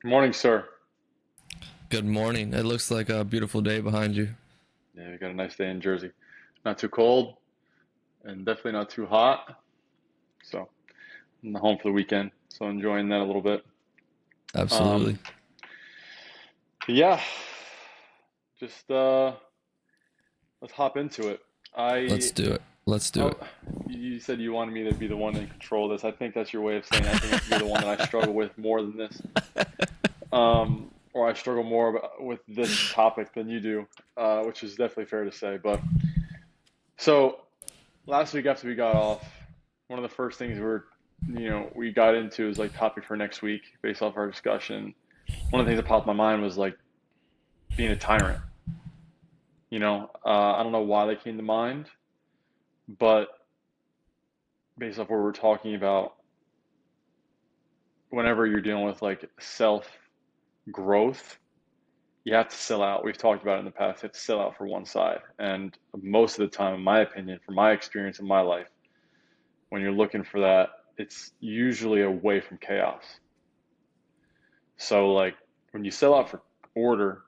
Good morning, sir. Good morning. It looks like a beautiful day behind you. Yeah, we got a nice day in Jersey. Not too cold and definitely not too hot. So I'm home for the weekend, so enjoying that a little bit. Absolutely. Um, yeah, just let's hop into it. Let's I, do it. Let's do I it. you said you wanted me to be the one in control of this. I think that's your way of saying I think you're the one that I struggle with more than this. Or I struggle more with this topic than you do, which is definitely fair to say. But so last week after we got off, one of the first things we got into is like topic for next week based off our discussion. One of the things that popped in my mind was like being a tyrant. I don't know why they came to mind, but based off what we're talking about, whenever you're dealing with like self growth, you have to sell out. We've talked about it in the past. You have to sell out for one side, and most of the time, in my opinion, from my experience in my life, when you're looking for that, it's usually away from chaos. So like when you sell out for order,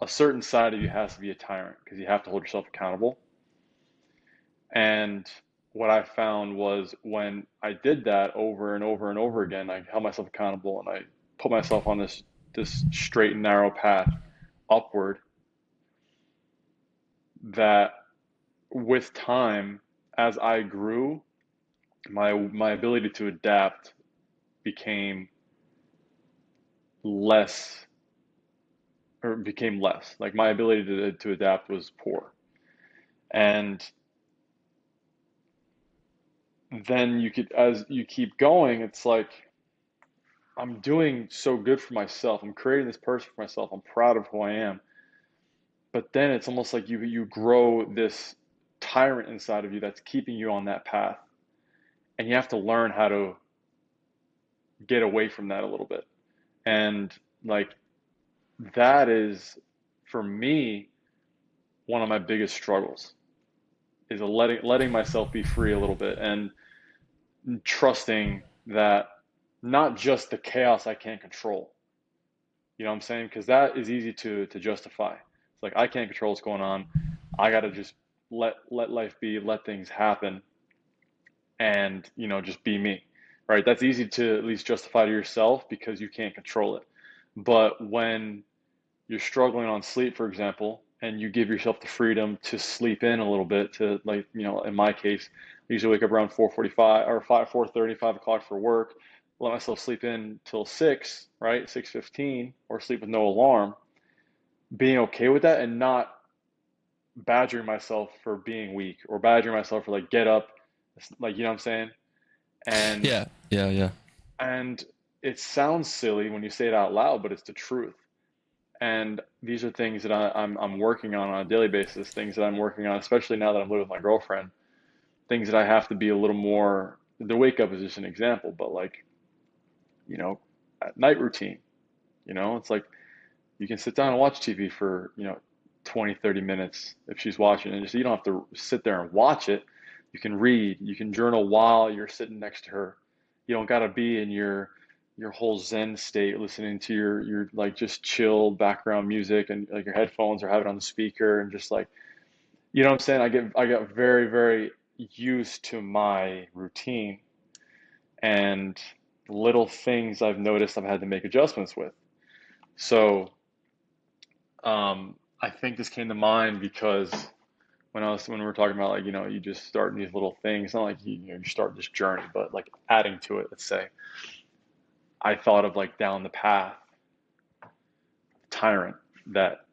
a certain side of you has to be a tyrant because you have to hold yourself accountable. And what I found was when I did that over and over and over again, I held myself accountable and I put myself on this straight and narrow path upward that with time, as I grew, my ability to adapt became less became less. Like my ability to adapt was poor. And then as you keep going, it's like I'm doing so good for myself. I'm creating this person for myself. I'm proud of who I am. But then it's almost like you grow this tyrant inside of you that's keeping you on that path. And you have to learn how to get away from that a little bit. And like that is for me one of my biggest struggles is letting myself be free a little bit and trusting that not just the chaos I can't control. You know what I'm saying? Because that is easy to justify. It's like I can't control what's going on. I got to just let life be, let things happen, and just be me. Right? That's easy to at least justify to yourself because you can't control it. But when you're struggling on sleep, for example, and you give yourself the freedom to sleep in a little bit, to like, in my case, I usually wake up around 4:45 or 4:30, 5 o'clock for work, let myself sleep in till 6, right? 6:15, or sleep with no alarm, being okay with that and not badgering myself for being weak or badgering myself for like get up, like, you know what I'm saying? And Yeah, yeah, yeah. and it sounds silly when you say it out loud, but it's the truth. And these are things that I'm working on a daily basis, things that I'm working on, especially now that I'm living with my girlfriend, things that I have to be a little more. The wake up is just an example, but like, you know, at night routine, it's like you can sit down and watch TV for, 20, 30 minutes if she's watching, and just you don't have to sit there and watch it. You can read, you can journal while you're sitting next to her. You don't got to be in your whole Zen state listening to your like just chill background music and like your headphones or have it on the speaker and just like you know what I'm saying? I got very, very used to my routine and little things I've noticed I've had to make adjustments with. So I think this came to mind because when we were talking about like you just starting these little things, not like you start this journey, but like adding to it. Let's say I thought of like down the path, tyrant that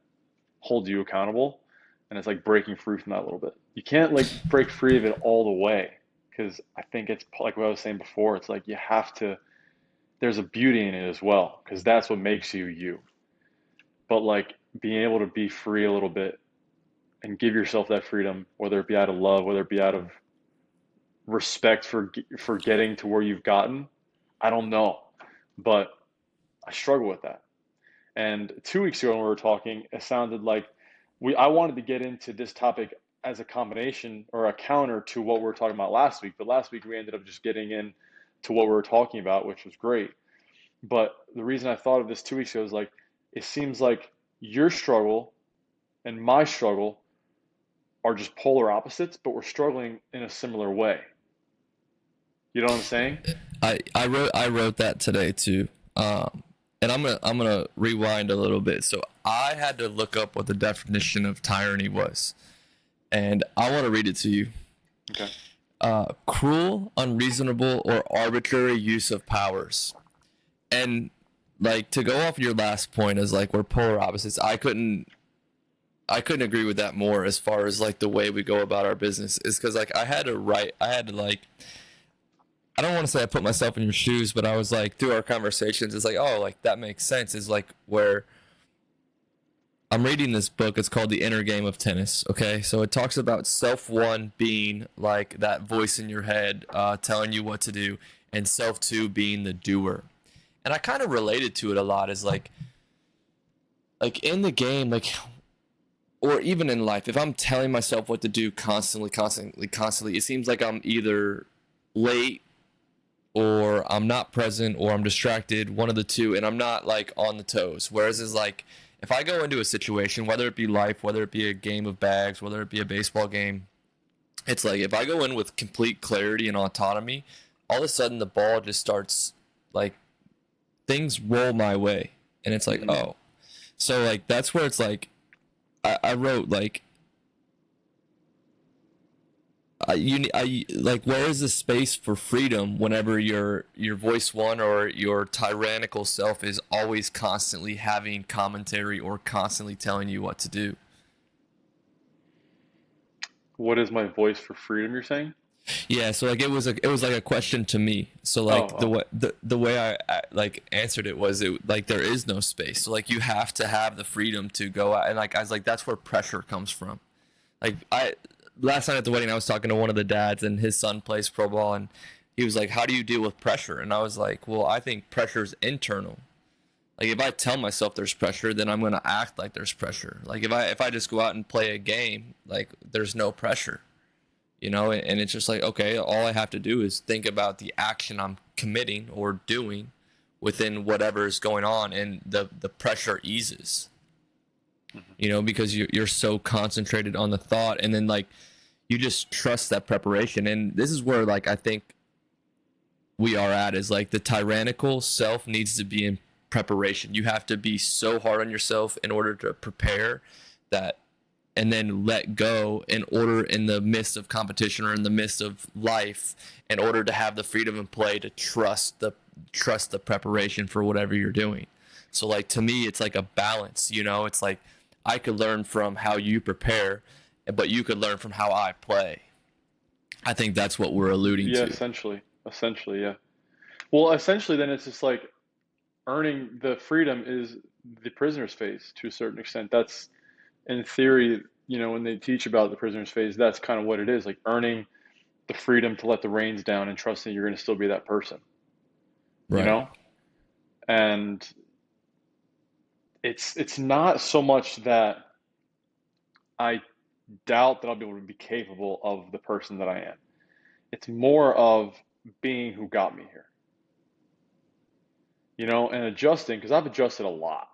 holds you accountable, and it's like breaking free from that a little bit. You can't like break free of it all the way because I think it's like what I was saying before. It's like you have to. There's a beauty in it as well because that's what makes you you. But like being able to be free a little bit and give yourself that freedom, whether it be out of love, whether it be out of respect for getting to where you've gotten. I don't know, but I struggle with that. And 2 weeks ago when we were talking, it sounded like I wanted to get into this topic as a combination or a counter to what we were talking about last week. But last week we ended up just getting in to what we were talking about, which was great. But the reason I thought of this 2 weeks ago is like, it seems like your struggle and my struggle are just polar opposites, but we're struggling in a similar way. You know what I'm saying? I wrote that today too. Um, and I'm gonna rewind a little bit. So I had to look up what the definition of tyranny was, and I want to read it to you. Okay. Cruel, unreasonable, or arbitrary use of powers. And like to go off your last point as like we're polar opposites. I couldn't agree with that more as far as like the way we go about our business is because like I had to like I don't want to say I put myself in your shoes, but I was like through our conversations, it's like, oh, like that makes sense. Is like where I'm reading this book. It's called The Inner Game of Tennis. Okay, so it talks about self one being like that voice in your head telling you what to do, and self two being the doer. And I kind of related to it a lot as like in the game, like or even in life, if I'm telling myself what to do constantly, it seems like I'm either late or I'm not present or I'm distracted, one of the two, and I'm not like on the toes. Whereas is like if I go into a situation, whether it be life, whether it be a game of bags, whether it be a baseball game, it's like if I go in with complete clarity and autonomy, all of a sudden the ball just starts like things roll my way. And it's like, Hmm. oh. So like that's where it's like I wrote like I like where is the space for freedom whenever your voice one or your tyrannical self is always constantly having commentary or constantly telling you what to do. What is my voice for freedom, you're saying? Yeah, so like it was like a question to me. So Oh, like oh. the way I like answered it was it like there is no space. So like you have to have the freedom to go out and like I was like that's where pressure comes from. Like I last night at the wedding, I was talking to one of the dads, and his son plays pro ball, and he was like, "How do you deal with pressure?" And I was like, "Well, I think pressure is internal. Like if I tell myself there's pressure, then I'm gonna act like there's pressure. Like if I just go out and play a game, like there's no pressure, you know. And it's just like okay, all I have to do is think about the action I'm committing or doing within whatever is going on, and the pressure eases." Mhm. You know, because you're so concentrated on the thought, and then like you just trust that preparation. And this is where like I think we are at is like the tyrannical self needs to be in preparation. You have to be so hard on yourself in order to prepare that and then let go in order in the midst of competition or in the midst of life in order to have the freedom and play to trust the preparation for whatever you're doing. So like to me it's like a balance, you know, it's like I could learn from how you prepare but you could learn from how I play. I think that's what we're alluding Yeah, to. essentially, yeah. Well, essentially, then it's just like earning the freedom is the prisoner's phase to a certain extent. That's in theory, when they teach about the prisoner's phase, that's kind of what it is, like earning the freedom to let the reins down and trusting you're going to still be that person, you Right. know? And it's not so much that I doubt that I'll be able to be capable of the person that I am. It's more of being who got me here, and adjusting because I've adjusted a lot.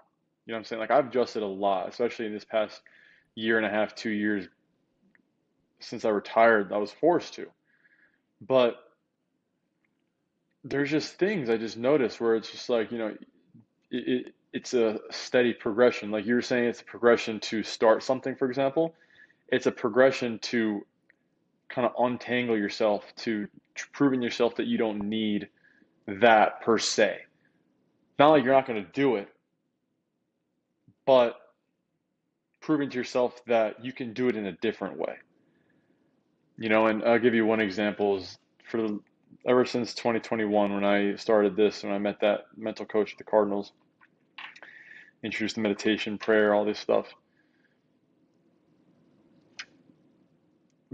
You know what I'm saying? Like I've adjusted a lot, especially in this past year and a half, 2 years since I retired. I was forced to. But there's just things I just noticed where it's just like, it's a steady progression. Like you were saying, it's a progression to start something, for example. It's a progression to kind of untangle yourself, to proving yourself that you don't need that per se. Not like you're not going to do it, but proving to yourself that you can do it in a different way. And I'll give you one example is ever since 2021 when I started this, when I met that mental coach at the Cardinals, introduced the meditation, prayer, all this stuff.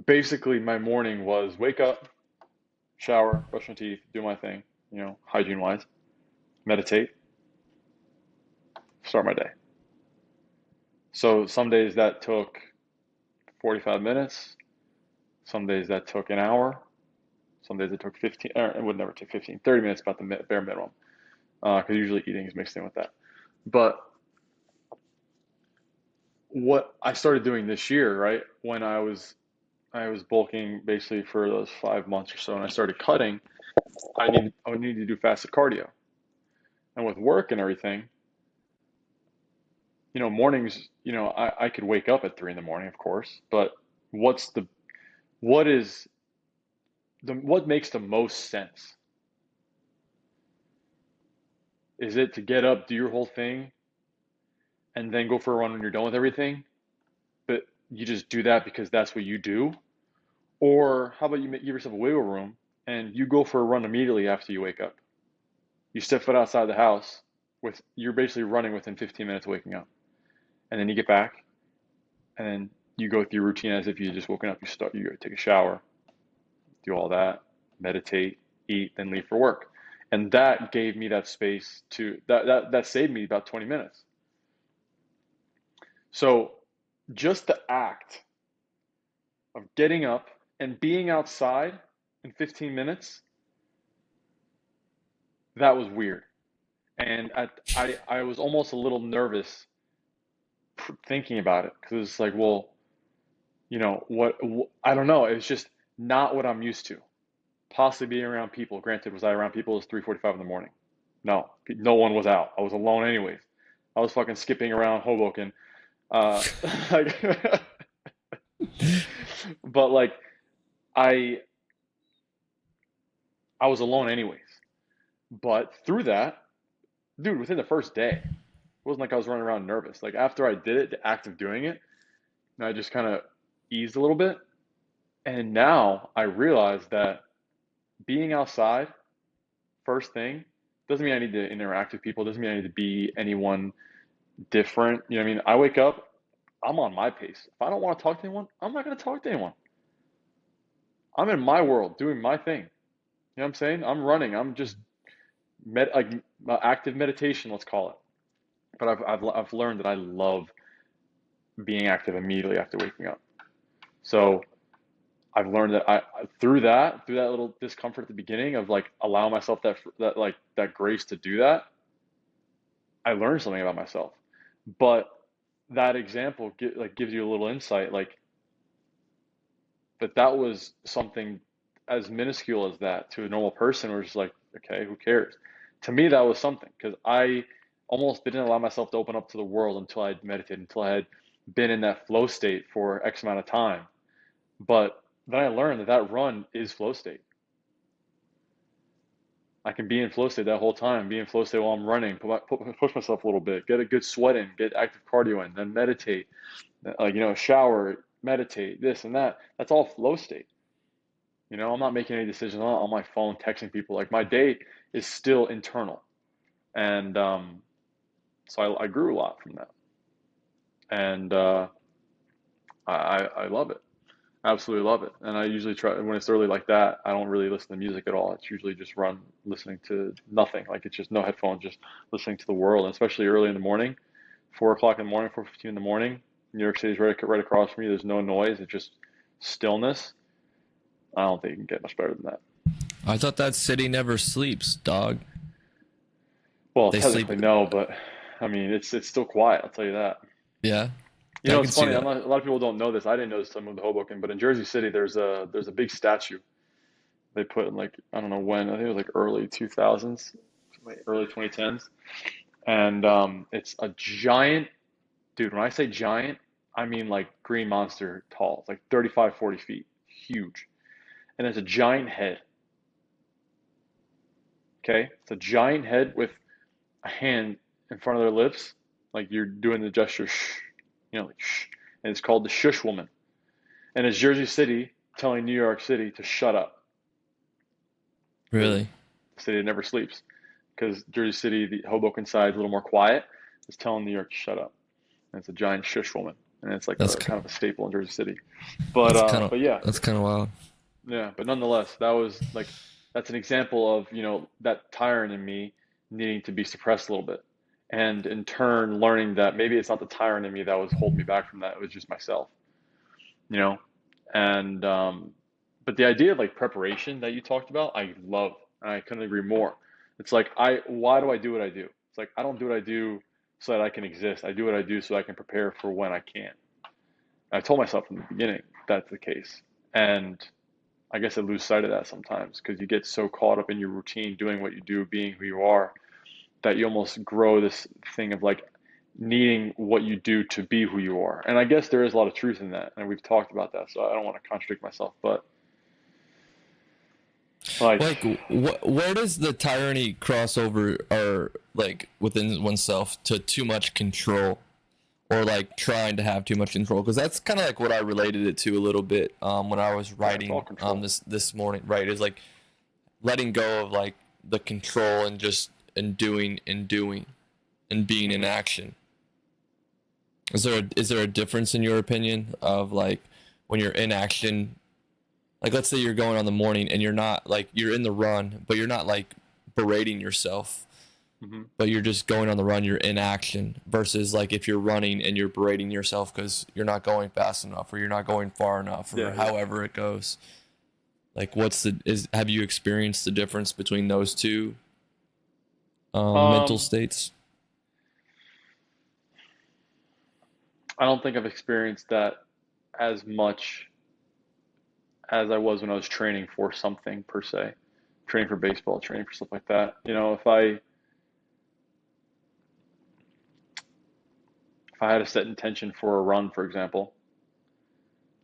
Basically, my morning was wake up, shower, brush my teeth, do my thing, hygiene wise, meditate, start my day. So some days that took 45 minutes, some days that took an hour, some days it took 15, or it would never take 15, 30 minutes, about the bare minimum. because usually eating is mixed in with that. But what I started doing this year, right, when I was bulking basically for those 5 months or so, and I started cutting. I would need to do fasted cardio, and with work and everything, mornings, I could wake up at 3 in the morning, of course, but what's the what is what makes the most sense? Is it to get up, do your whole thing, and then go for a run when you're done with everything? But you just do that because that's what you do? Or how about give yourself a wiggle room and you go for a run immediately after you wake up? You step foot outside the house you're basically running within 15 minutes of waking up. And then you get back and then you go through your routine as if you just woken up. You go take a shower, do all that, meditate, eat, then leave for work. And that gave me that space that saved me about 20 minutes. So just the act of getting up and being outside in 15 minutes, that was weird. And I was almost a little nervous thinking about it because it's like, well, I don't know. It's just not what I'm used to. Possibly being around people. Granted, was I around people? It was 3:45 in the morning. No, no one was out. I was alone anyways. I was fucking skipping around Hoboken. Uh, like, but like I I was alone anyways. But through that, dude, within the first day, it wasn't like I was running around nervous. Like after I did it, the act of doing it, and I just kind of eased a little bit. And now I realize that being outside first thing doesn't mean I need to interact with people, doesn't mean I need to be anyone different. You know what I mean? I wake up, I'm on my pace. If I don't want to talk to anyone, I'm not going to talk to anyone. I'm in my world doing my thing. You know what I'm saying? I'm running. I'm just like active meditation, let's call it. But I've learned that I love being active immediately after waking up. So I've learned that through that little discomfort at the beginning of like allow myself that grace to do that, I learned something about myself. But that example gives you a little insight, like that was something as minuscule as that to a normal person, where it's like, okay, who cares? To me, that was something because I almost didn't allow myself to open up to the world until I'd meditated, until I had been in that flow state for X amount of time. But then I learned that that run is flow state. I can be in flow state that whole time, be in flow state while I'm running, push myself a little bit, get a good sweat in, get active cardio in, then meditate, like, shower, meditate, this and that. That's all flow state. I'm not making any decisions on my phone, texting people. Like my day is still internal. And so I grew a lot from that. And I love it. Absolutely love it. And I usually try when it's early like that, I don't really listen to music at all. It's usually just run listening to nothing. Like it's just no headphones, just listening to the world. And especially early in the morning, 4 o'clock in the morning, 4:15 in the morning. New York City's right across from me. There's no noise. It's just stillness. I don't think you can get much better than that. I thought that city never sleeps, dog. Well, They sleep. technically no, but I mean it's still quiet. I'll tell you that. Yeah, I can It's see funny. that. A lot of people don't know this. I didn't know this until I moved to Hoboken, but in Jersey City, there's a big statue they put in like I don't know when. I think it was like early 2000s, early 2010s, and it's a giant dude. When I say giant, I mean like green monster tall. It's like 35, 40 feet, huge, and it's a giant head. Okay, it's a giant head with a hand in front of their lips, like you're doing the gesture shh, like shh, and it's called the Shush Woman. And it's Jersey City telling New York City to shut up because Really, the city never sleeps. Because Jersey City, the Hoboken side is a little more quiet, is telling New York to shut up. And it's a giant shush woman, and it's like that's a ki- kind of a staple in Jersey City. But yeah, that's kind of wild. yeah. But nonetheless, that was like that's an example of that tyrant in me needing to be suppressed a little bit, and in turn learning that maybe it's not the tyrant in me that was holding me back from that. It was just myself. You know, and but the idea of like preparation that you talked about, I love, and I couldn't agree more. It's like why do I do what I do? It's like I don't do what I do so that I can exist. I do what I do so I can prepare for when I can. I told myself from the beginning that's the case. And I guess I lose sight of that sometimes because you get so caught up in your routine, doing what you do, being who you are, that you almost grow this thing of like needing what you do to be who you are. And I guess there is a lot of truth in that, and we've talked about that, so I don't want to contradict myself, but like, Like, where does the tyranny cross over, or like within oneself, to too much control, or like trying to have too much control? Because that's kind of like what I related it to a little bit when I was yeah, it's all writing control. this morning. Right, is like letting go of like the control and just doing and being in Hmm. action. Is there a difference in your opinion of like when you're in action? Like, let's say you're going on the morning and you're not like, you're in the run, but you're not like berating yourself, Hmm. but you're just going on the run, you're in action, versus like if you're running and you're berating yourself because you're not going fast enough or you're not going far enough or Yeah, yeah. however it goes. Like, have you experienced the difference between those two mental um states? I don't think I've experienced that as much as I was when I was training for something per se, training for baseball, training for stuff like that. If I had a set intention for a run, for example,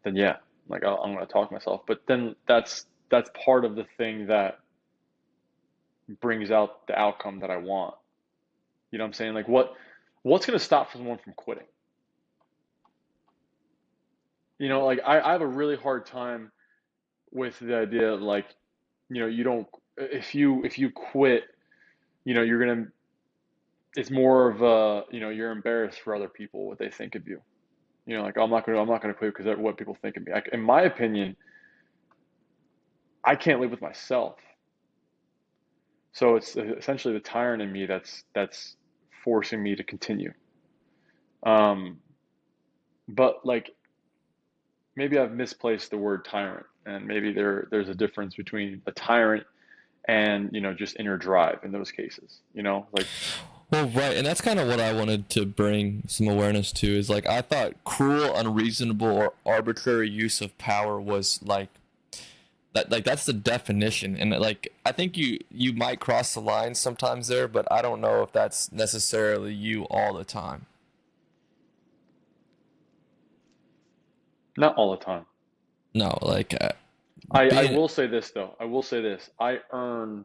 then yeah, like I'm going to talk myself. But then that's part of the thing that brings out the outcome that I want. You know what I'm saying? Like what's going to stop someone from quitting? Like I have a really hard time with the idea of like, you don't if you quit, you're gonna it's more of you're embarrassed for other people what they think of you. Like I'm not gonna quit because of what people think of me. In my opinion, I can't live with myself. So it's essentially the tyrant in me that's forcing me to continue. Um, but like maybe I've misplaced the word tyrant, and maybe there's a difference between a tyrant and just inner drive in those cases. Like Well, right, and that's kind of what I wanted to bring some awareness to. Is like, I thought cruel, unreasonable, or arbitrary use of power was like that. Like, that's the definition, and like I think you might cross the line sometimes there, but I don't know if that's necessarily you all the time. not all the time. No, like I being will say this though. I will say this. I earn.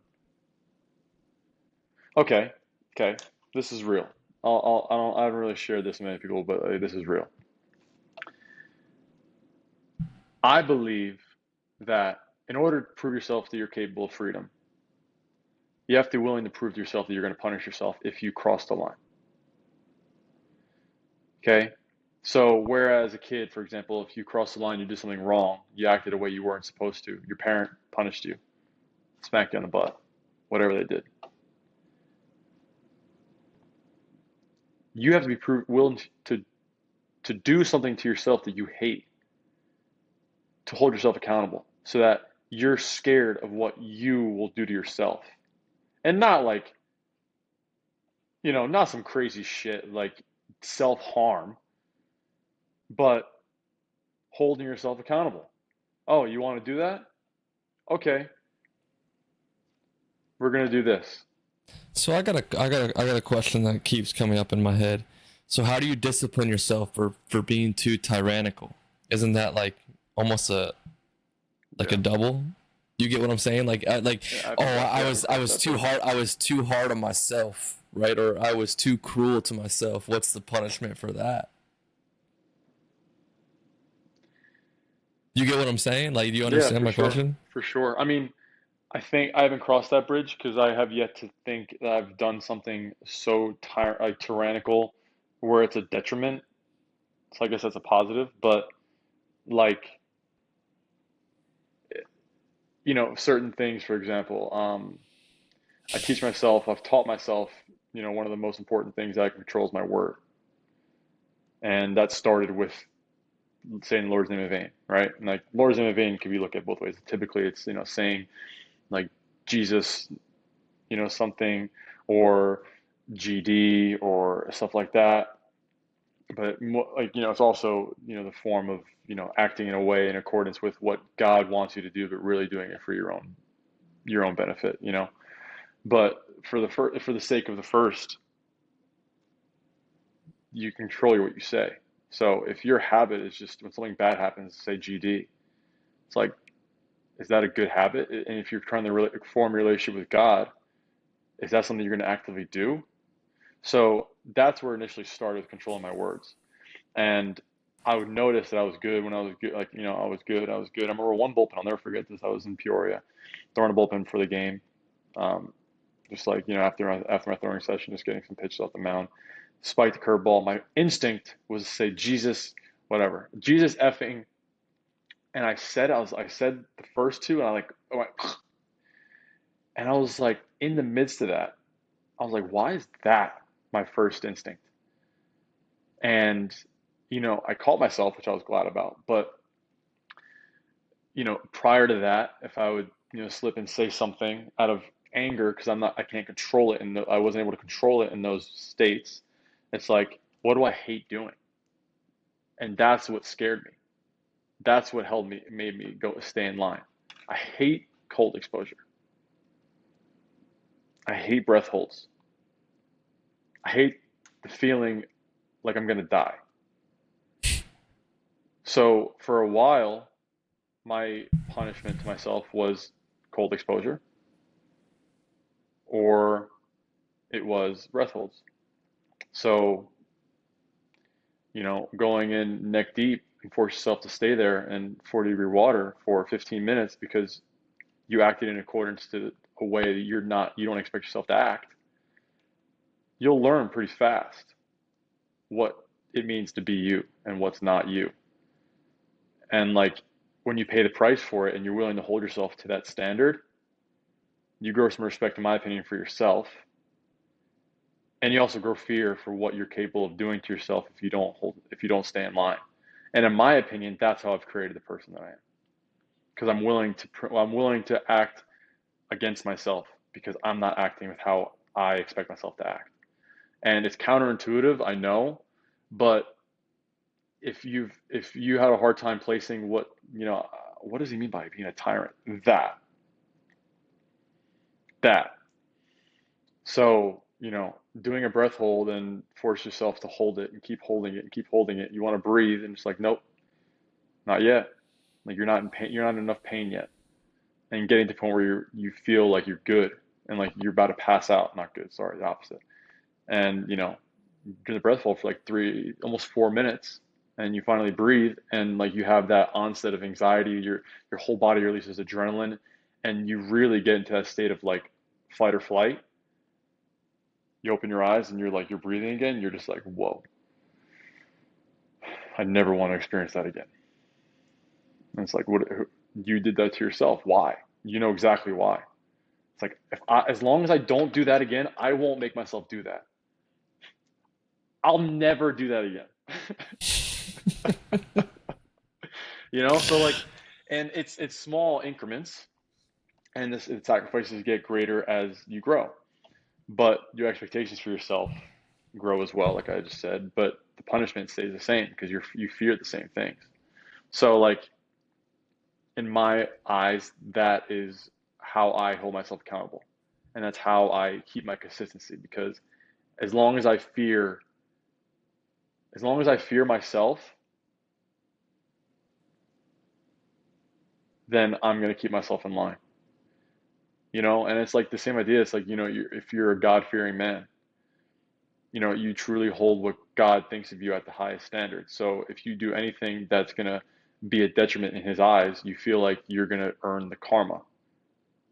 Okay, okay. This is real. I don't really share this with many people, but this is real. I believe that in order to prove yourself that you're capable of freedom, you have to be willing to prove to yourself that you're going to punish yourself if you cross the line. Okay? So, whereas a kid, for example, if you cross the line, you did something wrong, you acted a way you weren't supposed to, your parent punished you, smacked you on the butt, whatever they did. You have to be willing to do something to yourself that you hate, to hold yourself accountable, so that you're scared of what you will do to yourself. And not like, not some crazy shit like self harm, but holding yourself accountable. Oh, you want to do that? Okay, we're going to do this. so I got a question that keeps coming up in my head. So how do you discipline yourself for being too tyrannical? Isn't that like almost a Yeah. double? You get what I'm saying? Yeah, oh, we haven't I crossed was that too bridge. hard. I was too hard on myself, right? Or I was too cruel to myself. What's the punishment for that? You get what I'm saying? Like, do you Yeah, understand for my sure. question? For sure. I mean, I think I haven't crossed that bridge because I have yet to think that I've done something so like tyrannical where it's a detriment. So I guess that's a positive, but like, certain things, for example, I've taught myself, one of the most important things that I can control is my word. And that started with saying the Lord's name in vain, right? And like Lord's name in vain can be looked at both ways. Typically it's, saying like Jesus, something, or GD or stuff like that. But like, it's also, the form of, acting in a way in accordance with what God wants you to do, but really doing it for your own benefit. But for the sake of the first, you control what you say. So if your habit is just when something bad happens, say GD, it's like, is that a good habit? And if you're trying to form a relationship with God, is that something you're going to actively do? So that's where it initially started with controlling my words. And I would notice that I was good when I was good. Like, I was good. I was good. I remember one bullpen. I'll never forget this. I was in Peoria, throwing a bullpen for the game. Um, just like, after my throwing session, just getting some pitches off the mound. Spiked the curveball. My instinct was to say, Jesus, whatever. Jesus effing. And I said the first two, and I went, and I was like, in the midst of that, I was like, why is that my first instinct? And, I caught myself, which I was glad about. But, prior to that, if I would, slip and say something out of anger, because I can't control it, and I wasn't able to control it in those states, it's like, what do I hate doing? And that's what scared me. That's what made me stay in line. I hate cold exposure. I hate breath holds. I hate the feeling like I'm gonna die. So for a while, my punishment to myself was cold exposure, or it was breath holds. So, going in neck deep and force yourself to stay there in 40-degree water for 15 minutes because you acted in accordance to a way that you don't expect yourself to act, you'll learn pretty fast what it means to be you and what's not you. And like, when you pay the price for it and you're willing to hold yourself to that standard, you grow some respect, in my opinion, for yourself. And you also grow fear for what you're capable of doing to yourself if you don't stay in line. And in my opinion, that's how I've created the person that I am. Because I'm willing to act against myself because I'm not acting with how I expect myself to act. And it's counterintuitive, I know, but if you had a hard time placing what does he mean by being a tyrant? That. So, doing a breath hold and force yourself to hold it and keep holding it and keep holding it. You want to breathe and it's like, nope, not yet. Like, you're not in pain, you're not in enough pain yet. And getting to the point where you feel like you're good and like you're about to pass out. Not good, sorry, the opposite. And, do the breath hold for like almost 4 minutes, and you finally breathe, and like you have that onset of anxiety, your whole body releases adrenaline, and you really get into that state of like fight or flight. You open your eyes and you're breathing again. You're just like, whoa, I never want to experience that again. And it's like, what? You did that to yourself. Why? You know exactly why. It's like, as long as I don't do that again, I won't make myself do that. I'll never do that again. So like, and it's small increments, and the sacrifices get greater as you grow. But your expectations for yourself grow as well, like I just said. But the punishment stays the same because you fear the same things. So like, in my eyes, that is how I hold myself accountable, and that's how I keep my consistency. Because as long as I fear, as long as I fear myself, then I'm gonna keep myself in line. And it's like the same idea. It's like, if you're a God-fearing man, you truly hold what God thinks of you at the highest standard. So if you do anything that's gonna be a detriment in his eyes, you feel like you're gonna earn the karma,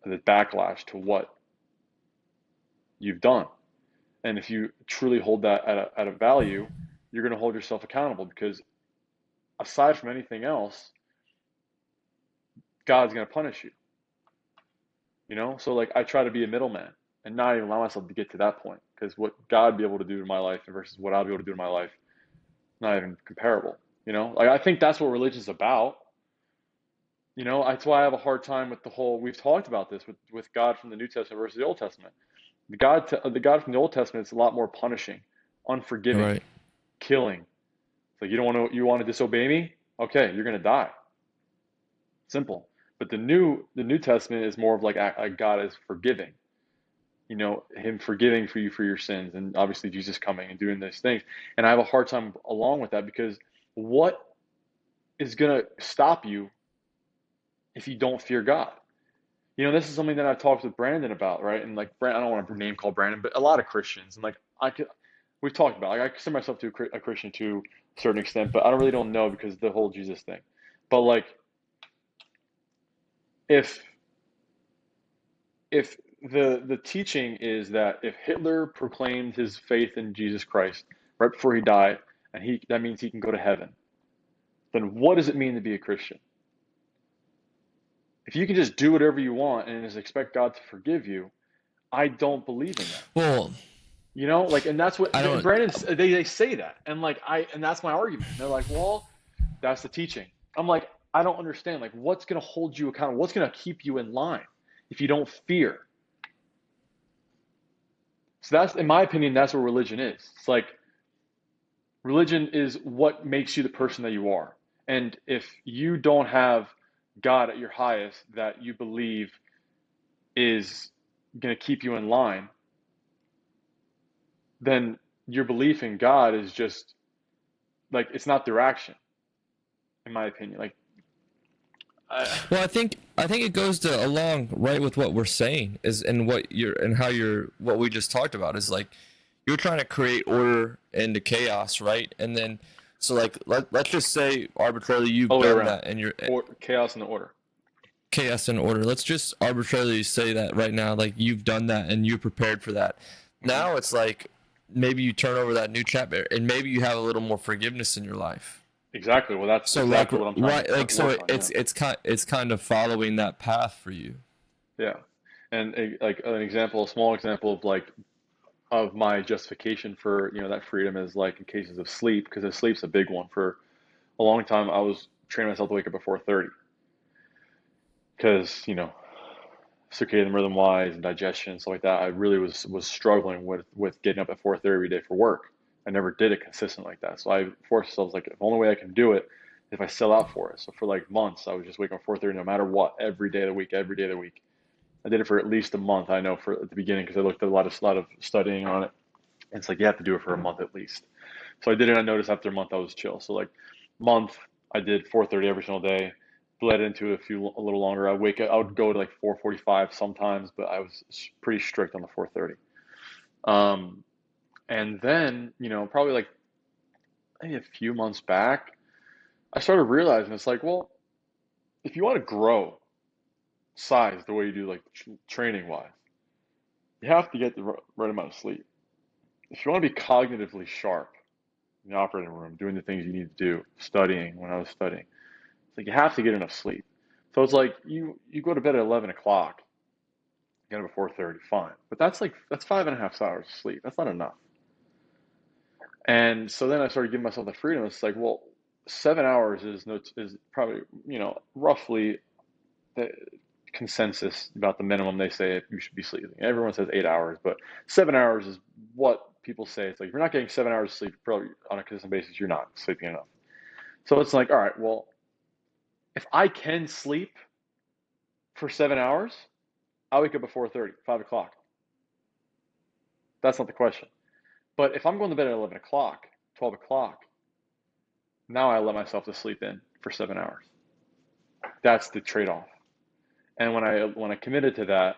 the backlash to what you've done. And if you truly hold that at a value, you're gonna hold yourself accountable because aside from anything else, God's gonna punish you. So like, I try to be a middleman and not even allow myself to get to that point, because what God be able to do in my life versus what I'll be able to do in my life, not even comparable. Like, I think that's what religion's about. That's why I have a hard time with the whole, we've talked about this with God from the New Testament versus the Old Testament. The God from the Old Testament is a lot more punishing, unforgiving, Right. killing. It's like you want to disobey me? Okay, you're gonna die. Simple. But the New Testament is more of like a God is forgiving. Him forgiving for you for your sins, and obviously Jesus coming and doing those things. And I have a hard time along with that because what is gonna stop you if you don't fear God? This is something that I've talked with Brandon about, right? And like, Brand, I don't want to name call Brandon, but a lot of Christians, and like we've talked about, like I consider myself to a Christian to a certain extent, but I don't know because of the whole Jesus thing. But like, if if the teaching is that if Hitler proclaimed his faith in Jesus Christ right before he died, and that means he can go to heaven, then what does it mean to be a Christian? If you can just do whatever you want and just expect God to forgive you, I don't believe in that. Well, Like, and that's what I and don't. Brandon, they say that, and like and that's my argument. And they're like, well, that's the teaching. I'm like, I don't understand. Like, what's gonna hold you accountable? What's gonna keep you in line if you don't fear? So that's, in my opinion, that's what religion is. It's like religion is what makes you the person that you are. And if you don't have God at your highest that you believe is gonna keep you in line, then your belief in God is just like it's not their action, in my opinion. Like, Well, I think it goes to along right with what we're saying is and what you're and how you're what we just talked about is like you're trying to create order into chaos, right? And then so like let's just say arbitrarily you've all the way done around, that and you're or chaos and the order. chaos and order. Let's just arbitrarily say that right now, like you've done that and you're prepared for that. Hmm. Now it's like maybe you turn over that new chapter and maybe you have a little more forgiveness in your life. Exactly. Well, that's So like exactly what I'm trying to right, like so work on. Yeah. it's kind of following that path for you. Yeah. And like a small example of like of my justification for that freedom is like in cases of sleep, because sleep's a big one. For a long time, I was training myself to wake up at 4:30 because circadian rhythm wise and digestion and stuff like that. I really was struggling with getting up at 4:30 every day for work. I never did it consistent like that, so I forced myself, like, the only way I can do it if I sell out for it. So for like months, I was just waking up at 4:30 no matter what, every day of the week, every day of the week. I did it for at least a month. I know for at the beginning because I looked at a lot of studying on it. And it's like you have to do it for a month at least. So I did it. I noticed after a month I was chill. So like month I did 4:30 every single day. Bled into a little longer. I wake up. I would go to like 4:45 sometimes, but I was pretty strict on the 4:30. Um, and then probably like maybe a few months back, I started realizing it's like, well, if you want to grow size the way you do, like training wise, you have to get the right amount of sleep. If you want to be cognitively sharp in the operating room, doing the things you need to do, studying when I was studying, it's like you have to get enough sleep. So it's like you go to bed at 11 o'clock, get up at 4:30, fine. But that's 5.5 hours of sleep. That's not enough. And so then I started giving myself the freedom. It's like, well, 7 hours is probably roughly the consensus about the minimum they say you should be sleeping. Everyone says 8 hours, but 7 hours is what people say. It's like if you're not getting 7 hours of sleep, probably on a consistent basis, you're not sleeping enough. So it's like, all right, well, if I can sleep for 7 hours, I'll wake up at 4:30, 5 o'clock. That's not the question. But if I'm going to bed at 11 o'clock, 12 o'clock, now I let myself to sleep in for 7 hours. That's the trade-off. And when I committed to that,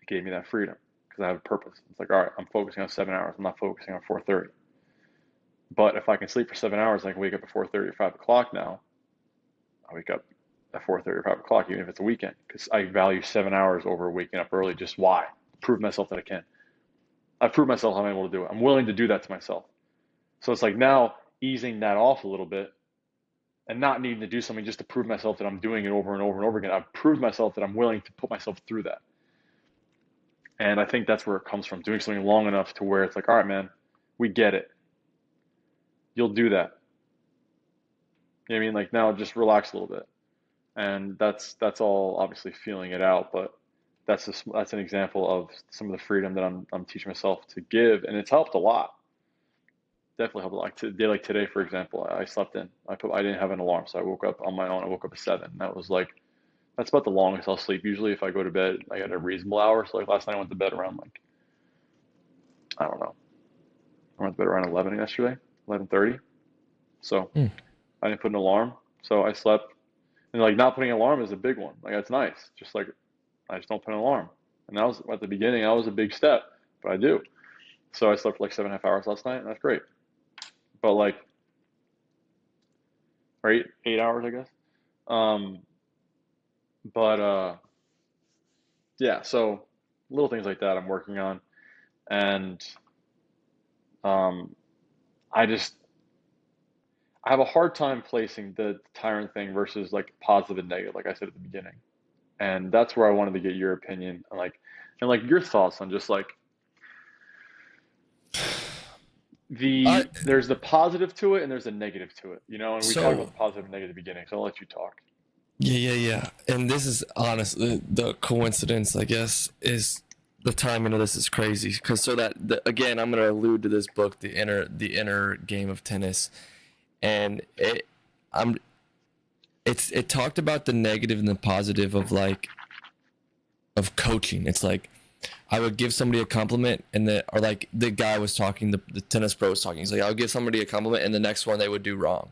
it gave me that freedom because I have a purpose. It's like, all right, I'm focusing on 7 hours. I'm not focusing on 4:30. But if I can sleep for 7 hours, I can wake up at 4:30 or 5 o'clock now. I wake up at 4:30 or 5 o'clock, even if it's a weekend, because I value 7 hours over waking up early. Just why? Prove myself that I can. I've proved myself I'm able to do it. I'm willing to do that to myself. So it's like now easing that off a little bit and not needing to do something just to prove myself that I'm doing it over and over and over again. I've proved myself that I'm willing to put myself through that. And I think that's where it comes from, doing something long enough to where it's like, all right, man, we get it. You'll do that. You know what I mean? Like now just relax a little bit. And that's all obviously feeling it out, but that's an example of some of the freedom that I'm teaching myself to give, and it's helped a lot. Definitely helped a lot. Like a day like today, for example, I slept in. I didn't have an alarm, so I woke up on my own. I woke up at 7. That was like that's about the longest I'll sleep. Usually, if I go to bed, I got a reasonable hour. So like last night, I went to bed around like I don't know. I went to bed around 11 yesterday, 11:30. So Hmm. I didn't put an alarm. So I slept, and like not putting an alarm is a big one. Like that's nice. Just like I just don't put an alarm. And that was at the beginning. That was a big step, but I do. So I slept for like 7.5 hours last night, and that's great. But like, or 8 hours, I guess. Um, but yeah. So little things like that I'm working on, and um, I just I have a hard time placing the tyrant thing versus like positive and negative, like I said at the beginning. And that's where I wanted to get your opinion and like your thoughts on just like I there's the positive to it and there's the negative to it, and we talked about so the positive and negative at the beginning, so I'll let you talk. yeah. And this is honestly the coincidence, I guess, is the timing of this is crazy. Because again, I'm gonna allude to this book, the inner game of tennis, and I'm it talked about the negative and the positive of like of coaching. It's like I would give somebody a compliment or like the guy was talking, the tennis pro was talking. He's like, I would give somebody a compliment and the next one they would do wrong.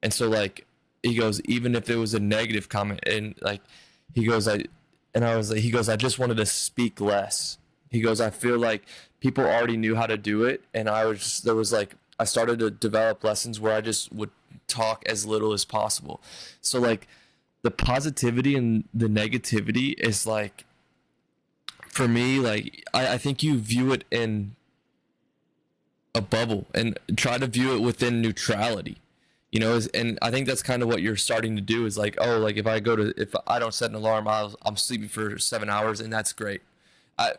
And so like he goes, even if it was a negative comment, and like he goes, I was like, he goes, I just wanted to speak less. He goes, I feel like people already knew how to do it, and there was like I started to develop lessons where I just would talk as little as possible. So like the positivity and the negativity is like for me, like I think you view it in a bubble and try to view it within neutrality. And I think that's kind of what you're starting to do is like, oh, like if I don't set an alarm, I'm sleeping for 7 hours, and that's great. I,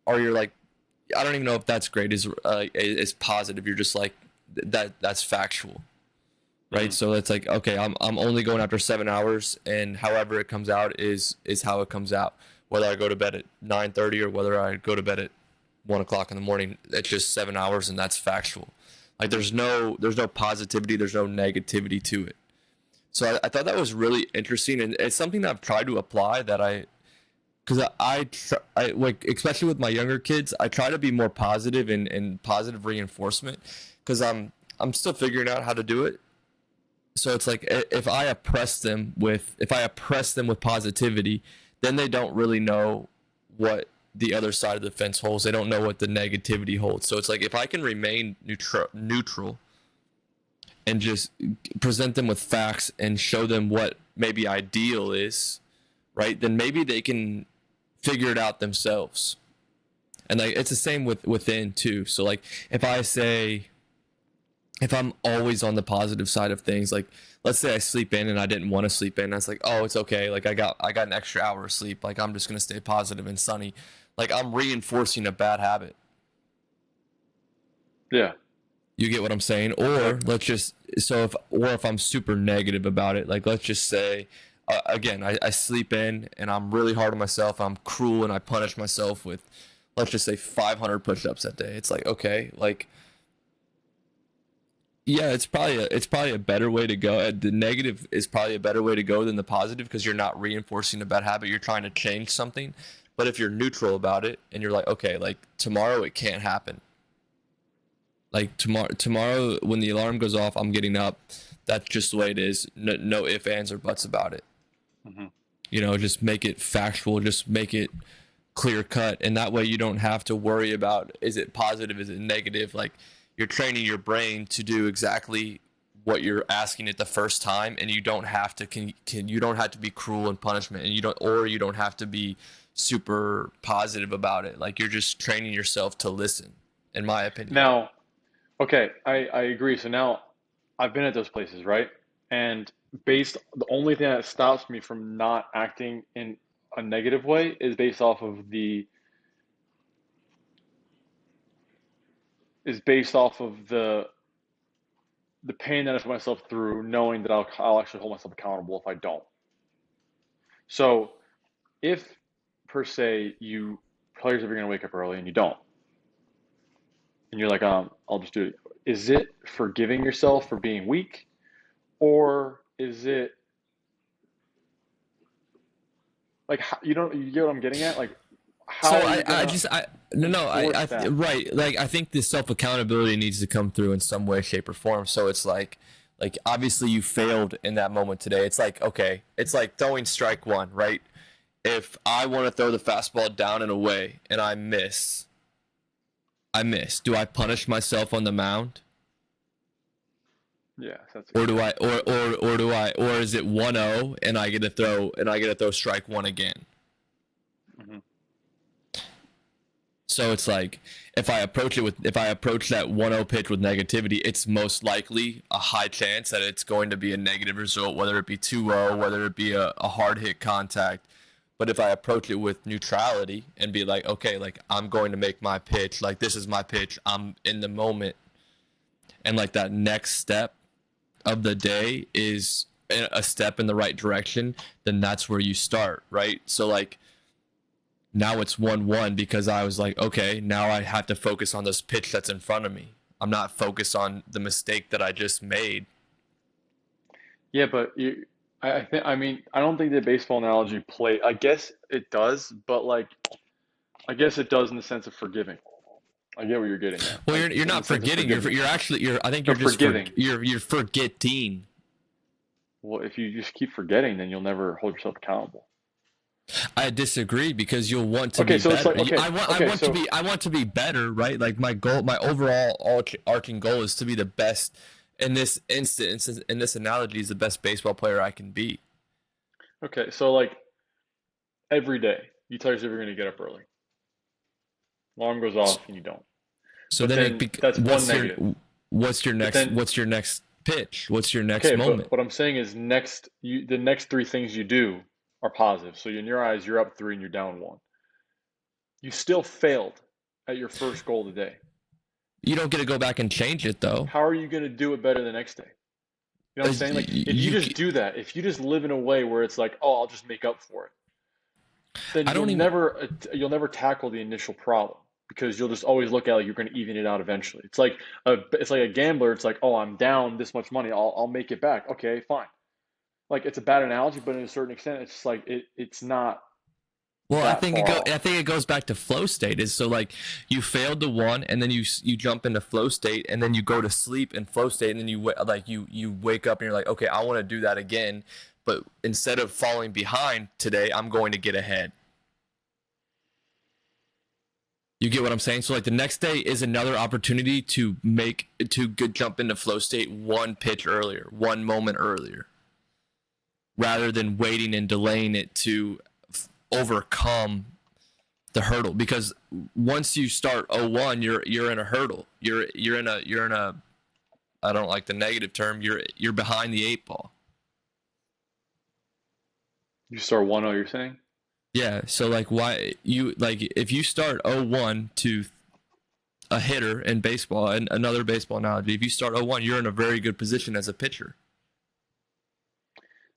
or you're like, I don't even know if that's great is positive. You're just like that's factual, right? Mm, So it's like, okay, I'm only going after 7 hours, and however it comes out is how it comes out. Whether I go to bed at 9:30 or whether I go to bed at 1 o'clock in the morning, it's just 7 hours, and that's factual. Like mm, there's no positivity, there's no negativity to it. So I thought that was really interesting, and it's something that I've tried to apply. Because I like, especially with my younger kids, I try to be more positive and positive reinforcement because I'm still figuring out how to do it. So it's like if I oppress them with positivity, then they don't really know what the other side of the fence holds. They don't know what the negativity holds. So it's like if I can remain neutral and just present them with facts and show them what maybe ideal is, right? Then maybe they can figure it out themselves. And like it's the same within too. So like if I'm always on the positive side of things, like let's say I sleep in and I didn't want to sleep in, that's like, oh, it's okay. Like I got an extra hour of sleep. Like I'm just gonna stay positive and sunny. Like I'm reinforcing a bad habit. yeah, You get what I'm saying? yep, If I'm super negative about it, like let's just say, again, I sleep in and I'm really hard on myself. I'm cruel and I punish myself with, let's just say 500 push-ups that day. It's like, okay, like yeah, it's probably a better way to go. The negative is probably a better way to go than the positive because you're not reinforcing a bad habit. You're trying to change something. But if you're neutral about it and you're like, okay, like tomorrow it can't happen. Like tomorrow when the alarm goes off, I'm getting up. That's just the way it is. No ifs, ands, or buts about it. hmm Just make it factual. Just make it clear cut, and that way you don't have to worry about is it positive, is it negative. Like you're training your brain to do exactly what you're asking it the first time, and you don't have to you don't have to be cruel and punishment, and you don't have to be super positive about it. Like you're just training yourself to listen, in my opinion. now okay, I agree. So now I've been at those places, right? And the only thing that stops me from not acting in a negative way is based off of the pain that I put myself through, knowing that I'll actually hold myself accountable if I don't. So if per se, you players are going to wake up early and you don't, and you're like, I'll just do it. Is it forgiving yourself for being weak, or is it like you get what I'm getting at? Like, So how are you gonna enforce that? right. Like I think the self accountability needs to come through in some way, shape, or form. So it's like obviously you failed in that moment today. It's like okay, it's like throwing strike one, right? If I want to throw the fastball down and away and I miss. Do I punish myself on the mound? Yeah, that's a Or good do point. I or is it 1-0 and I get to throw strike one again? Hmm. So it's like if I approach that 1-0 pitch with negativity, it's most likely a high chance that it's going to be a negative result, whether it be 2-0, whether it be a hard hit contact. But if I approach it with neutrality and be like, okay, like I'm going to make my pitch, like this is my pitch, I'm in the moment, and like that next step of the day is a step in the right direction, then that's where you start, right? So like now it's 1-1 because I was like, okay, now I have to focus on this pitch that's in front of me. I'm not focused on the mistake that I just made. Yeah, but I think I mean I don't think the baseball analogy play. I guess it does, but like I guess it does in the sense of forgiving. I get what you're getting at, Well, like you're in the not sense of forgetting. forgiveness. You're actually I think No, you're just forgiving. you're forgetting. Well, if you just keep forgetting, then you'll never hold yourself accountable. I disagree because you'll want to Okay, be so it's better. like okay, okay, so I want to be better, right? Like my overall arching goal is to be the best in this instance. In this analogy, is the best baseball player I can be. like every day you tell yourself you're going to get up early. Alarm goes off and you don't. So But then then that's one negative. But then what's your next pitch? What's your next okay, moment? but what I'm saying is the next three things you do are positive. So in your eyes, you're up three and you're down one. You still failed at your first goal today. You don't get to go back and change it though. How are you going to do it better the next day? You know what I'm saying? Like if you You, just do that, if you just live in a way where it's like, oh, I'll just make up for it, then I don't even. you'll never tackle the initial problem because you'll just always look at it like you're going to even it out eventually. It's like a gambler. It's like, oh, I'm down this much money. I'll make it back. Okay, fine. Like it's a bad analogy, but in a certain extent, it's just like it's not Well, that far off. I think it goes back to flow state. Is so like you failed the one, and then you jump into flow state, and then you go to sleep in flow state, and then you wake up and you're like, okay, I want to do that again, but instead of falling behind today, I'm going to get ahead. You get what I'm saying? So like the next day is another opportunity to jump into flow state one pitch earlier, one moment earlier, rather than waiting and delaying it to overcome the hurdle. Because once you start 0-1, you're in a hurdle. You're in a I don't like the negative term. You're behind the eight ball. You start 1-0, you're saying? Yeah. So like why you like if you start 0-1 to a hitter in baseball, and another baseball analogy, if you start 0-1, you're in a very good position as a pitcher.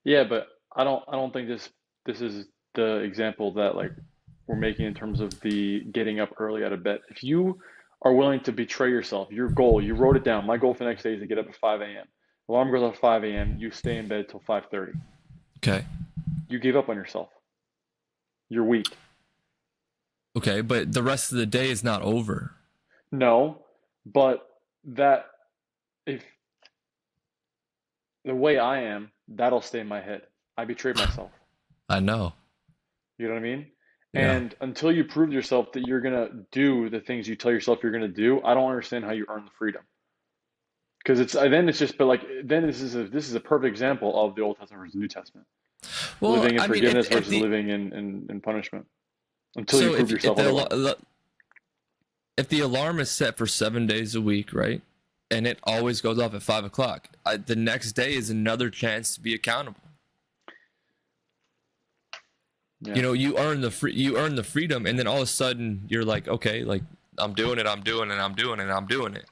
Yeah, but I don't think this is the example that like we're making in terms of the getting up early out of bed. If you are willing to betray yourself, your goal, you wrote it down. My goal for the next day is to get up at 5 a.m. Alarm goes off 5 a.m. You stay in bed till 5:30. Okay. You gave up on yourself. You're weak. Okay, but the rest of the day is not over. No, but that if the way I am, that'll stay in my head. I betrayed myself. I know. You know what I mean? Yeah. And until you prove to yourself that you're gonna do the things you tell yourself you're gonna do, I don't understand how you earn the freedom. Because then it's just but like then this is a perfect example of the Old Testament versus the New Testament. Well, Living in I mean, forgiveness if versus the living in punishment. Until you so prove yourself otherwise. if the alarm is set for 7 days a week, right, and it always goes off at 5 o'clock, the next day is another chance to be accountable. Yeah. You earn the freedom, and then all of a sudden you're like, okay, like I'm doing it, I'm doing it, I'm doing it, I'm doing it.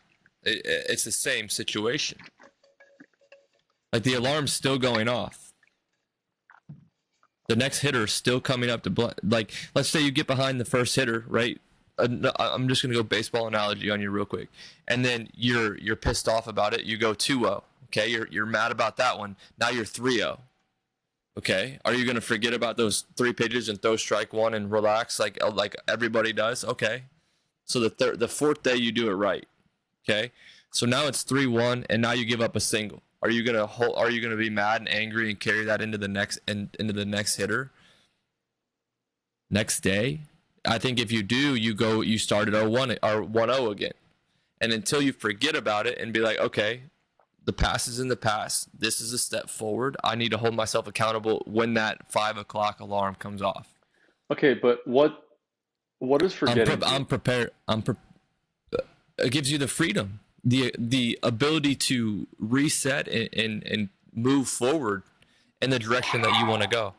It's the same situation. Like the alarm's still going off. The next hitter is still coming up to like, let's say you get behind the first hitter, right? I'm just gonna go baseball analogy on you real quick, and then you're pissed off about it. You go 2-0. Okay, you're mad about that one. Now you're 3-0. Okay, are you gonna forget about those three pitches and throw strike one and relax like everybody does? Okay, so the fourth day you do it right. Okay, so now it's 3-1, and now you give up a single. Are you gonna be mad and angry and carry that into the next hitter next day? I think if you do, you start at 0-1 or 1-0 again, and until you forget about it and be like, okay, the past is in the past. This is a step forward. I need to hold myself accountable when that 5 o'clock alarm comes off. Okay, but what does forgetting do? I'm prepared. It gives you the freedom, the ability to reset and move forward in the direction that you want to go.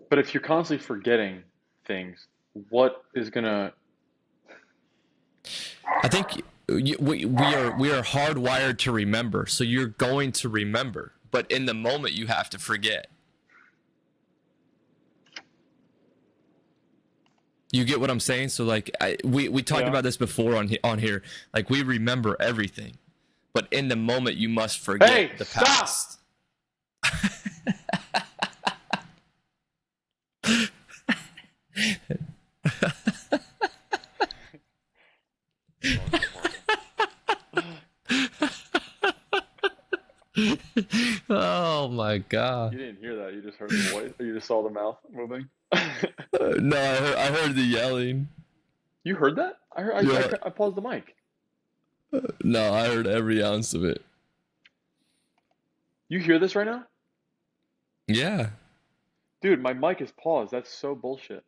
But if you're constantly forgetting things, what is gonna I think we are hardwired to remember. So you're going to remember, but in the moment you have to forget. You get what I'm saying? So like we talked Yeah. about this before on here. Like we remember everything, but in the moment you must forget Hey, the stop! past. Oh, it's horrible. Oh my god. You didn't hear that. You just heard the voice, or you just saw the mouth moving. No, I heard the yelling. You heard that? Yeah. I paused the mic. No, I heard every ounce of it. You hear this right now? Yeah. Dude, my mic is paused. That's so bullshit.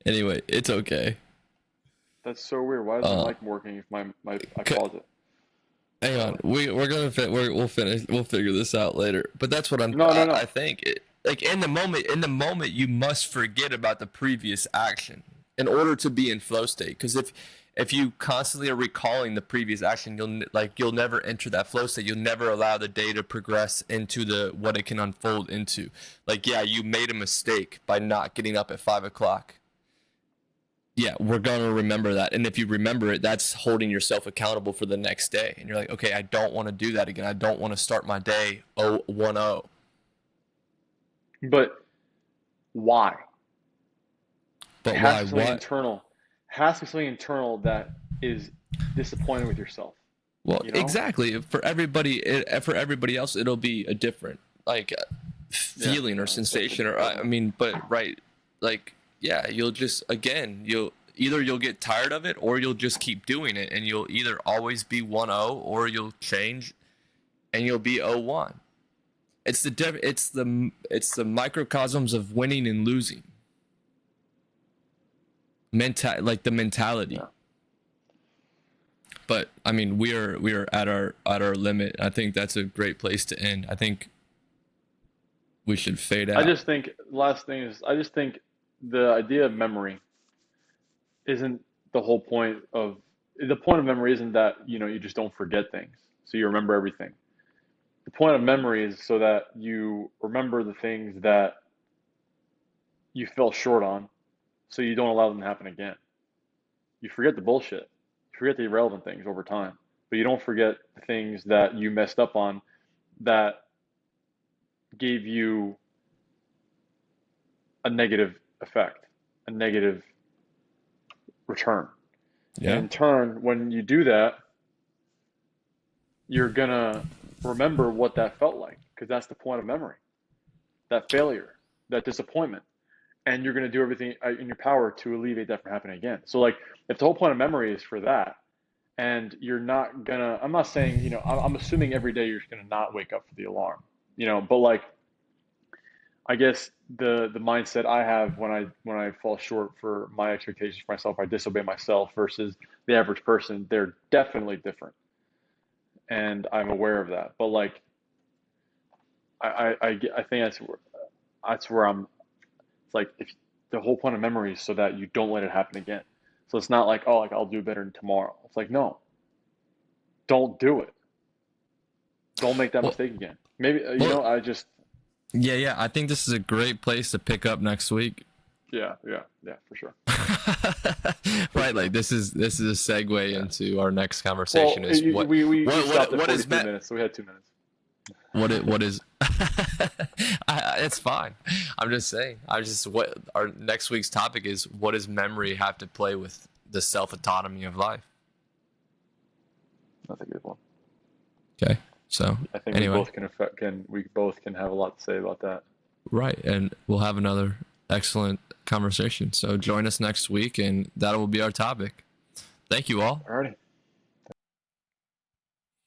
Anyway, it's okay. That's so weird. Why is my Uh, mic working if my I c- pause it? hang on. Anyway. We'll finish. We'll figure this out later. But that's what No, no, I no. think. Like in the moment, you must forget about the previous action in order to be in flow state. Because if you constantly are recalling the previous action, you'll never enter that flow state. You'll never allow the day to progress into the what it can unfold into. Like, yeah, you made a mistake by not getting up at 5 o'clock. Yeah, we're going to remember that. And if you remember it, that's holding yourself accountable for the next day. And you're like, okay, I don't want to do that again. I don't want to start my day 0-1-0. But why? It But has why? to be something What? internal. It has to be something internal that is disappointed with yourself. Well, You know? exactly. For everybody else, it'll be a different like Yeah. feeling or No, it's definitely sensation, or I different. mean, but right, like yeah, you'll just again, you'll get tired of it, or you'll just keep doing it, and you'll either always be 1-0, or you'll change and you'll be 0-1. It's the microcosms of winning and losing. Like the mentality. Yeah. But I mean, we are at our limit. I think that's a great place to end. I think we should fade I out. just think last thing is I just think the idea of memory isn't the whole point of the point of memory isn't that, you just don't forget things. So you remember everything. The point of memory is so that you remember the things that you fell short on, so you don't allow them to happen again. You forget the bullshit. You forget the irrelevant things over time, but you don't forget the things that you messed up on that gave you a negative effect, a negative return. And Yeah. in turn, when you do that, you're gonna remember what that felt like because that's the point of memory, that failure, that disappointment. And you're going to do everything in your power to alleviate that from happening again. So, like, if the whole point of memory is for that, and you're not gonna, I'm not saying, I'm assuming every day you're just gonna not wake up for the alarm, but like, I guess the mindset I have when I fall short for my expectations for myself, I disobey myself versus the average person, they're definitely different, and I'm aware of that. But like, I think that's where I'm. It's like if the whole point of memory is so that you don't let it happen again. So it's not like, oh, like I'll do better tomorrow. It's like, no, don't do it. Don't make that Well, mistake again. Maybe Well, I just yeah. I think this is a great place to pick up next week. yeah, for sure. For Right, sure. like this is a segue Yeah. into our next conversation. Well, Is we stopped at what is 43 minutes, so we had 2 minutes. what is it's fine. I'm just saying. I just what our next week's topic is, what does memory have to play with the self autonomy of life? That's a good one. Okay. So I think anyway, we both can have a lot to say about that. right, and we'll have another excellent conversation. So join us next week, and that will be our topic. Thank you all. Alrighty.